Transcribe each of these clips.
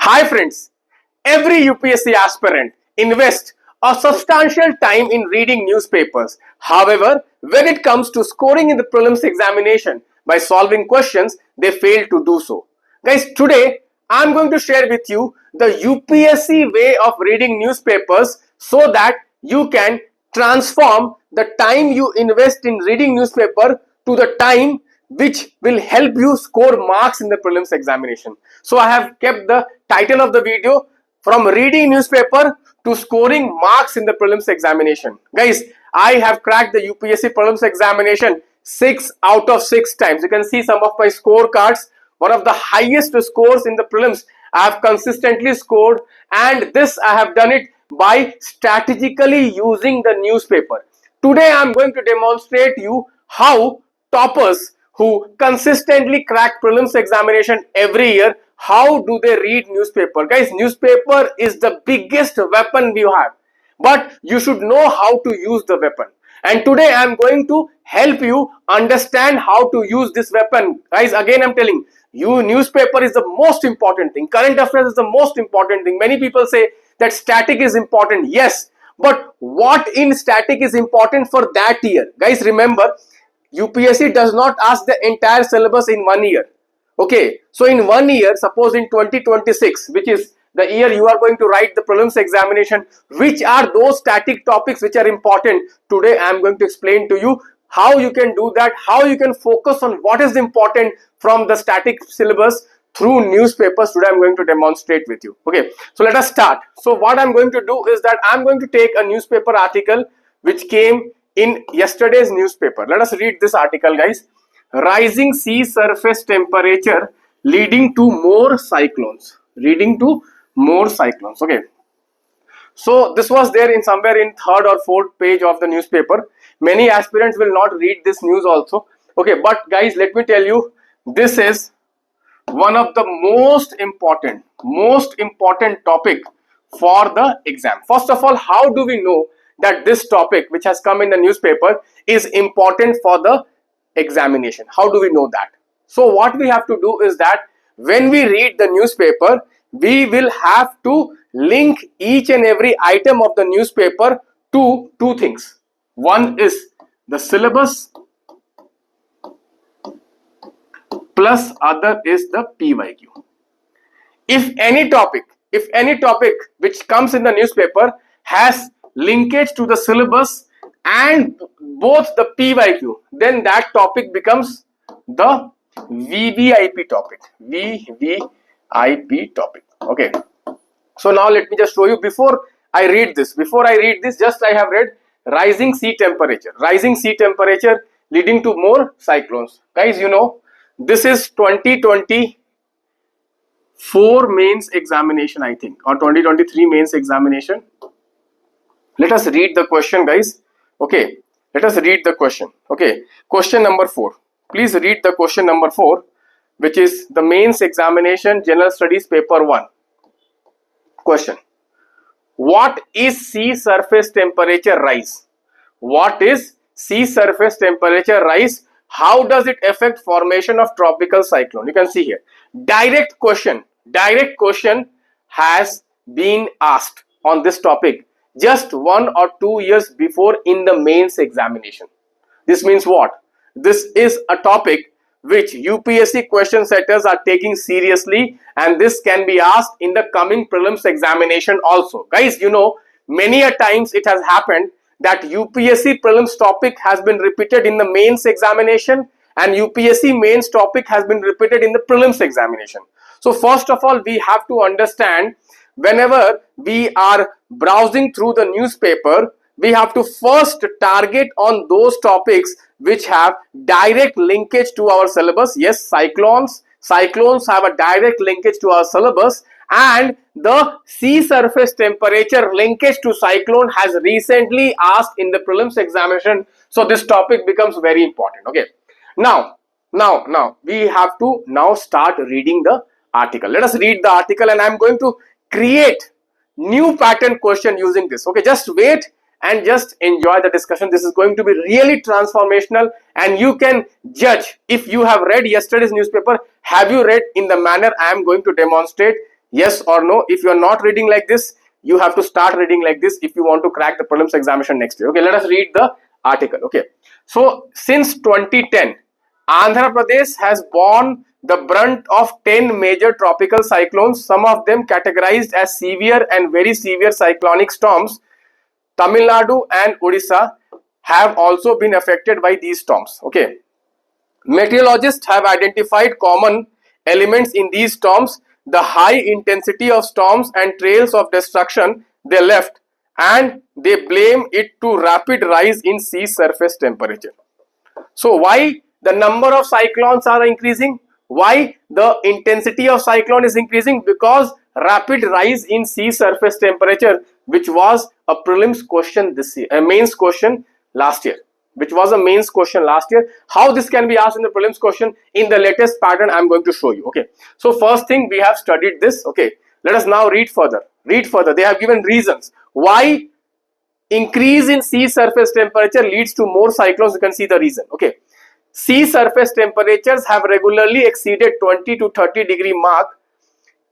Hi friends, every UPSC aspirant invests a substantial time in reading newspapers. However, when it comes to scoring in the prelims examination by solving questions, they fail to do so. Guys, today I'm going to share with you the UPSC way of reading newspapers so that you can transform the time you invest in reading newspaper to the time which will help you score marks in the prelims examination. So I have kept the title of the video from reading newspaper to scoring marks in the prelims examination. Guys, I have cracked the UPSC prelims examination 6 out of 6 times. You can see some of my scorecards. One of the highest scores in the prelims I have consistently scored, and this I have done it by strategically using the newspaper. Today I am going to demonstrate you how toppers who consistently crack prelims examination every year, how do they read newspaper. Guys, newspaper is the biggest weapon we have, but you should know how to use the weapon. And today I am going to help you understand how to use this weapon. Guys, again I am telling you, newspaper is the most important thing. Current affairs is the most important thing. Many people say that static is important. Yes, but what in static is important for that year? Guys, remember, UPSC does not ask the entire syllabus in 1 year. Okay, so in 1 year, suppose in 2026, which is the year you are going to write the prelims examination, which are those static topics which are important? Today I am going to explain to you how you can do that, how you can focus on what is important from the static syllabus through newspapers. Today I am going to demonstrate with you. Okay, so let us start. So what I am going to do is that I am going to take a newspaper article which came in yesterday's newspaper. Let us read this article, guys. Rising sea surface temperature leading to more cyclones. Okay, so this was there in somewhere in 3rd or 4th page of the newspaper. Many aspirants will not read this news also. Okay, but guys, let me tell you, this is one of the most important topic for the exam. First of all, how do we know that this topic which has come in the newspaper is important for the examination? How do we know that? So what we have to do is that when we read the newspaper, we will have to link each and every item of the newspaper to two things. One is the syllabus plus other is the PYQ. If any topic which comes in the newspaper has linkage to the syllabus and both the PYQ, then that topic becomes the VVIP topic. Okay, so now let me just show you. Before I read this, just I have read rising sea temperature leading to more cyclones. Guys, you know, this is 2024 mains examination, I think, or 2023 mains examination. Let us read the question, guys. Okay, let us read the question. Okay, question number 4. Please read the question number 4, which is the mains examination general studies paper 1. Question: what is sea surface temperature rise? What is sea surface temperature rise? How does it affect formation of tropical cyclone? You can see here, direct question has been asked on this topic just 1 or 2 years before in the mains examination. This means what? This is a topic which UPSC question setters are taking seriously, and this can be asked in the coming prelims examination also. Guys, you know, many a times it has happened that UPSC prelims topic has been repeated in the mains examination and UPSC mains topic has been repeated in the prelims examination. So first of all, we have to understand, whenever we are browsing through the newspaper, we have to first target on those topics which have direct linkage to our syllabus. Yes, cyclones have a direct linkage to our syllabus, and the sea surface temperature linkage to cyclone has recently asked in the prelims examination. So this topic becomes very important. Okay, now we have to now start reading the article. Let us read the article, and I am going to create new pattern question using this. Okay, just wait and just enjoy the discussion. This is going to be really transformational, and you can judge if you have read yesterday's newspaper. Have you read in the manner I am going to demonstrate? Yes or no? If you are not reading like this, you have to start reading like this if you want to crack the prelims examination next year. Okay, let us read the article. Okay, so since 2010, Andhra Pradesh has borne the brunt of 10 major tropical cyclones, some of them categorized as severe and very severe cyclonic storms. Tamil Nadu and Odisha have also been affected by these storms. Okay, meteorologists have identified common elements in these storms: the high intensity of storms and trails of destruction they left, and they blame it to rapid rise in sea surface temperature. So why the number of cyclones are increasing? Why the intensity of cyclone is increasing? Because rapid rise in sea surface temperature, which was a prelims question this year, a mains question last year, which was a mains question last year. How this can be asked in the prelims question in the latest pattern, I am going to show you. Okay, so first thing, we have studied this. Okay, let us now read further. They have given reasons why increase in sea surface temperature leads to more cyclones. You can see the reason. Okay, sea surface temperatures have regularly exceeded 20 to 30 degree mark,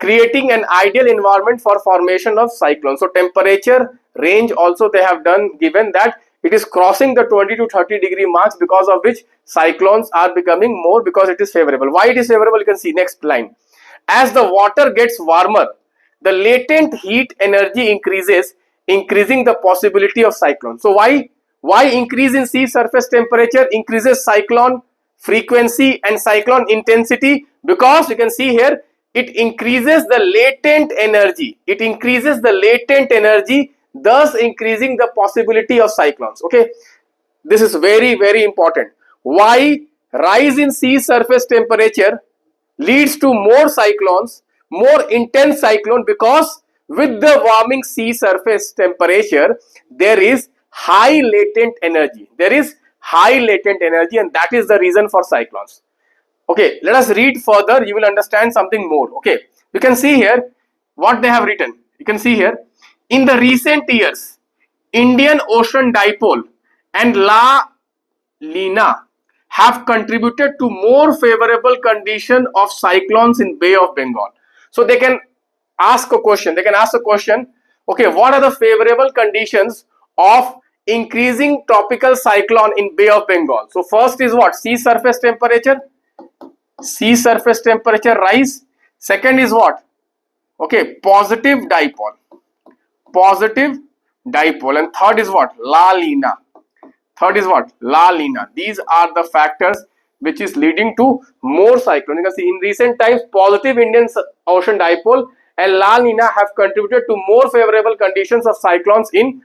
creating an ideal environment for formation of cyclones. So temperature range also they have done, given that it is crossing the 20 to 30 degree marks, because of which cyclones are becoming more, because it is favorable. Why it is favorable? You can see next line. As the water gets warmer, the latent heat energy increases, increasing the possibility of cyclone. So why increase in sea surface temperature increases cyclone frequency and cyclone intensity? Because you can see here, it increases the latent energy. It increases the latent energy, thus increasing the possibility of cyclones. Okay, this is very, very important. Why rise in sea surface temperature leads to more cyclones, more intense cyclone? Because with the warming sea surface temperature, there is high latent energy. There is high latent energy, and that is the reason for cyclones. Okay, let us read further. You will understand something more. Okay, you can see here what they have written. You can see here, in the recent years, Indian Ocean Dipole and La Nina have contributed to more favorable condition of cyclones in Bay of Bengal. So they can ask a question. Okay, what are the favorable conditions of increasing tropical cyclone in Bay of Bengal? So first is what? Sea surface temperature rise. Second is what? Okay, positive dipole, and third is what? La Nina. These are the factors which is leading to more cyclone. You can see in recent times, positive Indian Ocean Dipole and La Nina have contributed to more favorable conditions of cyclones in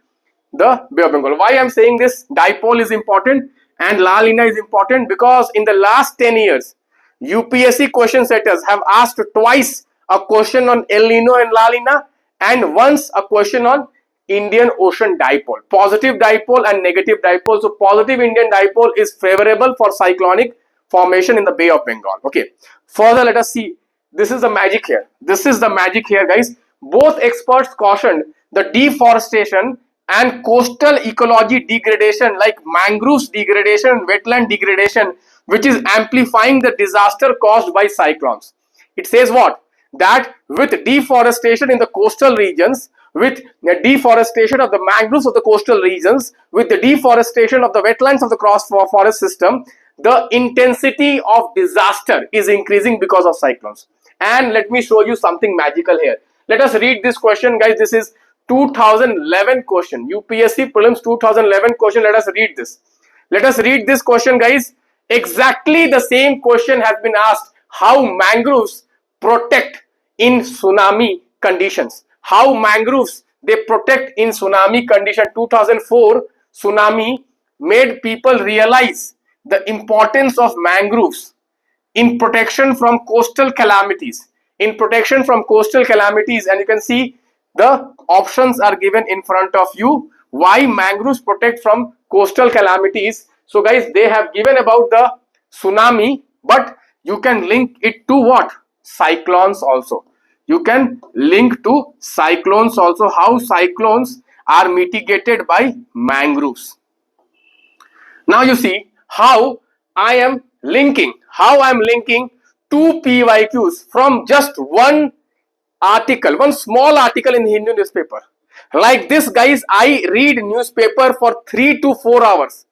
the Bay of Bengal. Why I am saying this? Dipole is important and La Nina is important because in the last 10 years, UPSC question setters have asked twice a question on El Nino and La Nina, and once a question on Indian Ocean Dipole, positive dipole and negative dipole. So positive Indian dipole is favorable for cyclonic formation in the Bay of Bengal. Okay, further let us see. This is the magic here. Guys. Both experts cautioned the deforestation and coastal ecology degradation, like mangroves degradation, wetland degradation, which is amplifying the disaster caused by cyclones. It says what? That with deforestation in the coastal regions, with the deforestation of the mangroves of the coastal regions, with the deforestation of the wetlands of the cross forest system, the intensity of disaster is increasing because of cyclones. And let me show you something magical here. Let us read this question, guys. This is 2011 question, UPSC Prelims 2011 question. Let us read this question, guys. Exactly the same question has been asked: how mangroves protect in tsunami conditions. How mangroves they protect in tsunami condition. 2004 tsunami made people realize the importance of mangroves in protection from coastal calamities. And you can see the options are given in front of you. Why mangroves protect from coastal calamities? So guys, they have given about the tsunami, but you can link it to what? Cyclones also. How cyclones are mitigated by mangroves. Now you see how I am linking two PYQs from just one article, one small article in Hindu newspaper. Like this, guys, I read newspaper for 3 to 4 hours.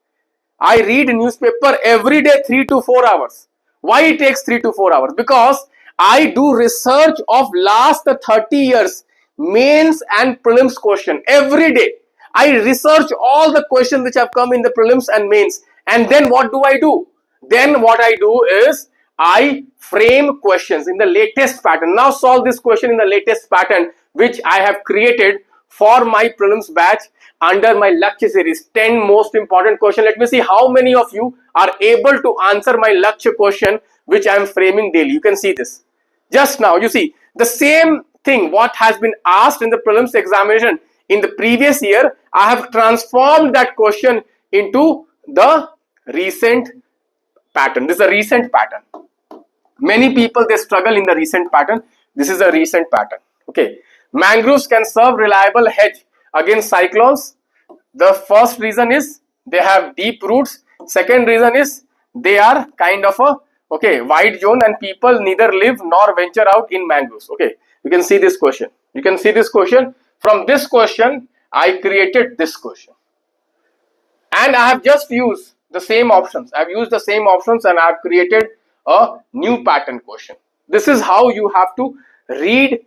I read newspaper every day 3 to 4 hours. Why it takes 3 to 4 hours? Because I do research of last 30 years mains and prelims question every day. I research all the questions which have come in the prelims and mains, and then what do I do? Then what I do is I frame questions in the latest pattern. Now solve this question in the latest pattern which I have created for my prelims batch under my Lakshya series. 10 most important question. Let me see how many of you are able to answer my Lakshya question which I am framing daily. You can see this. Just now you see the same thing what has been asked in the prelims examination in the previous year. I have transformed that question into the recent pattern. This is a recent pattern. Many people, they struggle in the recent pattern. This is a recent pattern. Okay. Mangroves can serve reliable hedge against cyclones. The first reason is they have deep roots. Second reason is they are kind of a wide zone, and people neither live nor venture out in mangroves. Okay, you can see this question. You can see this question. From this question, I created this question, and I have just used the same options. I have used the same options, and I have created a new pattern question. This is how you have to read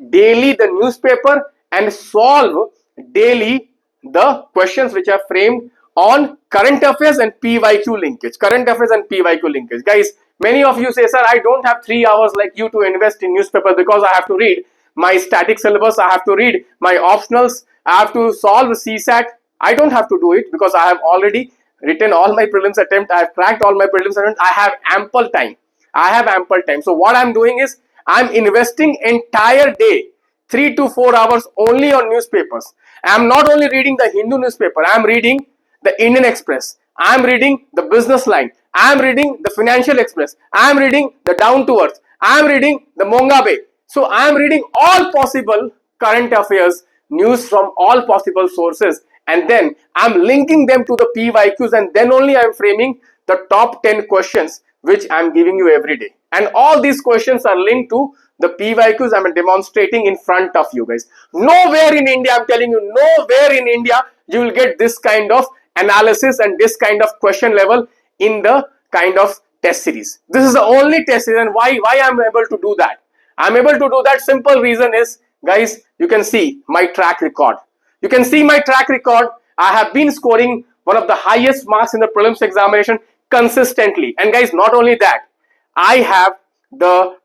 daily the newspaper and solve daily the questions which are framed on current affairs and PYQ linkage. Current affairs and PYQ linkage. Guys, many of you say, sir, I don't have 3 hours like you to invest in newspaper because I have to read my static syllabus, I have to read my optionals, I have to solve CSAT. I don't have to do it because I have already written all my prelims attempt, I have cracked all my prelims attempt. I have ample time. I have ample time. So what I'm doing is I'm investing entire day 3 to 4 hours only on newspapers. I'm not only reading the Hindu newspaper, I'm reading the Indian Express, I'm reading the Business Line, I'm reading the Financial Express, I'm reading the Down to Earth, I'm reading the Mongabe. So I'm reading all possible current affairs news from all possible sources, and then I'm linking them to the PYQs, and then only I'm framing the top 10 questions which I'm giving you every day. And all these questions are linked to the PYQs I'm demonstrating in front of you guys. Nowhere in India, I'm telling you, nowhere in India you will get this kind of analysis and this kind of question level in the kind of test series. This is the only test series, and why I'm able to do that? I'm able to do that. Simple reason is, guys, you can see my track record. You can see my track record. I have been scoring one of the highest marks in the prelims examination consistently. And guys, not only that, I have the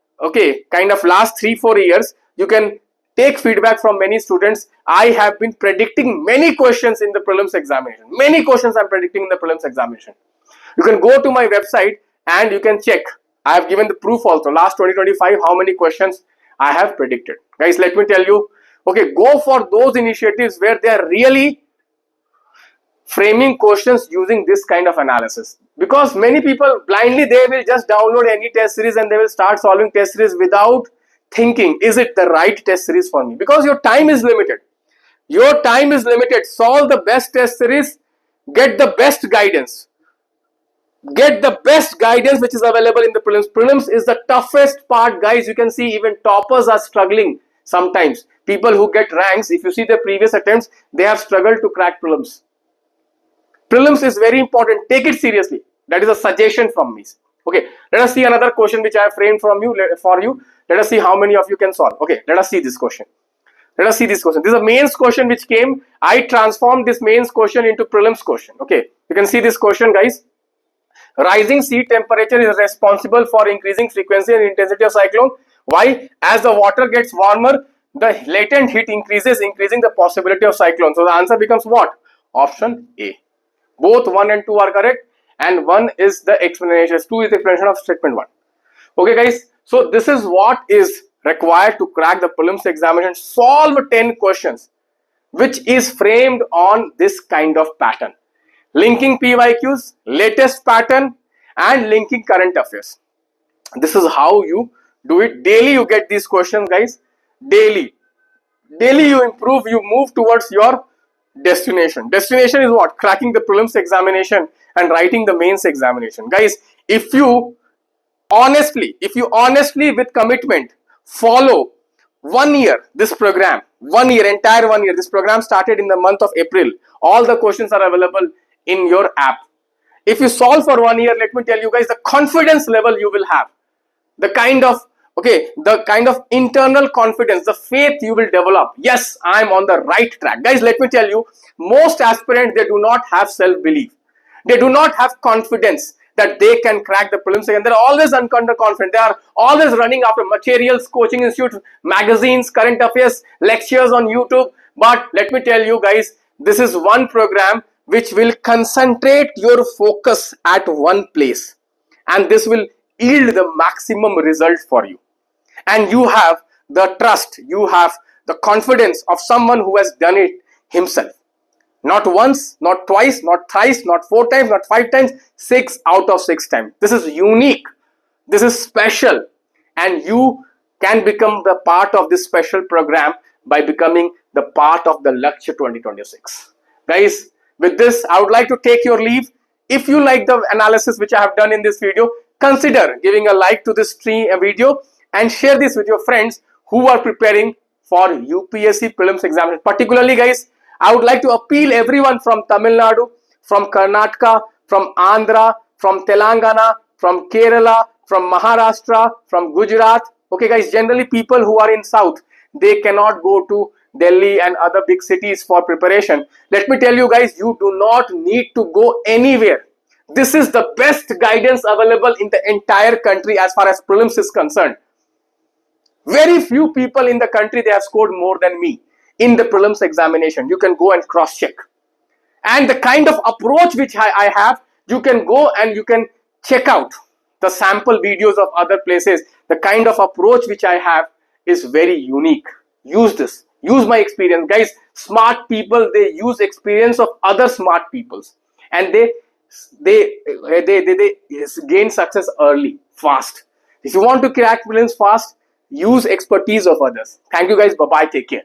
kind of last 3-4 years, you can take feedback from many students. I have been predicting many questions in the prelims examination. Many questions I'm predicting in the prelims examination. You can go to my website and you can check. I have given the proof also. Last 2025, how many questions I have predicted. Guys, let me tell you, go for those initiatives where they are really framing questions using this kind of analysis. Because many people blindly, they will just download any test series and they will start solving test series without thinking, is it the right test series for me? Because your time is limited. Your time is limited. Solve the best test series, get the best guidance. Get the best guidance which is available in the prelims. Prelims is the toughest part, guys. You can see even toppers are struggling sometimes. People who get ranks, if you see their previous attempts, they have struggled to crack prelims. Prelims is very important. Take it seriously. That is a suggestion from me. Okay, let us see another question which I have framed for you. Let us see how many of you can solve. Okay, let us see this question. Let us see this question. This is a mains question which came. I transformed this mains question into prelims question. Okay, you can see this question, guys. Rising sea temperature is responsible for increasing frequency and intensity of cyclone. Why? As the water gets warmer, the latent heat increases, increasing the possibility of cyclone. So the answer becomes what? Option A. Both 1 and 2 are correct, and 1 is the explanation. 2 is the explanation of statement 1. Okay, guys. So this is what is required to crack the prelims examination. Solve 10 questions, which is framed on this kind of pattern. Linking PYQs, latest pattern, and linking current affairs. This is how you do it. Daily you get these questions, guys. Daily you improve, you move towards your destination. Destination is what? Cracking the prelims examination and writing the mains examination. Guys, if you honestly with commitment follow 1 year, this program, 1 year, entire 1 year, this program started in the month of April. All the questions are available in your app. If you solve for 1 year, let me tell you guys the confidence level you will have, the kind of internal confidence, the faith you will develop. Yes, I am on the right track. Guys, let me tell you, most aspirants, they do not have self-belief. They do not have confidence that they can crack the prelims again. They're always underconfident. They are always running after materials, coaching institutes, magazines, current affairs, lectures on YouTube. But let me tell you guys, this is one program which will concentrate your focus at one place, and this will yield the maximum result for you. And you have the trust, you have the confidence of someone who has done it himself. Not once, not twice, not thrice, not 4 times, not 5 times, 6 out of 6 times. This is unique. This is special. And you can become the part of this special program by becoming the part of the Lakshya 2026. Guys, with this, I would like to take your leave. If you like the analysis which I have done in this video, consider giving a like to this video and share this with your friends who are preparing for UPSC Prelims examination. Particularly, guys, I would like to appeal everyone from Tamil Nadu, from Karnataka, from Andhra, from Telangana, from Kerala, from Maharashtra, from Gujarat. Okay, guys, generally people who are in South, they cannot go to Delhi and other big cities for preparation. Let me tell you guys, you do not need to go anywhere. This is the best guidance available in the entire country as far as prelims is concerned. Very few people in the country, they have scored more than me in the prelims examination. You can go and cross check. And the kind of approach which I have, you can go and you can check out the sample videos of other places. The kind of approach which I have is very unique. Use this. Use my experience. Guys, smart people, they use experience of other smart peoples. And they gain success early, fast. If you want to crack prelims fast, use expertise of others. Thank you guys. Bye-bye. Take care.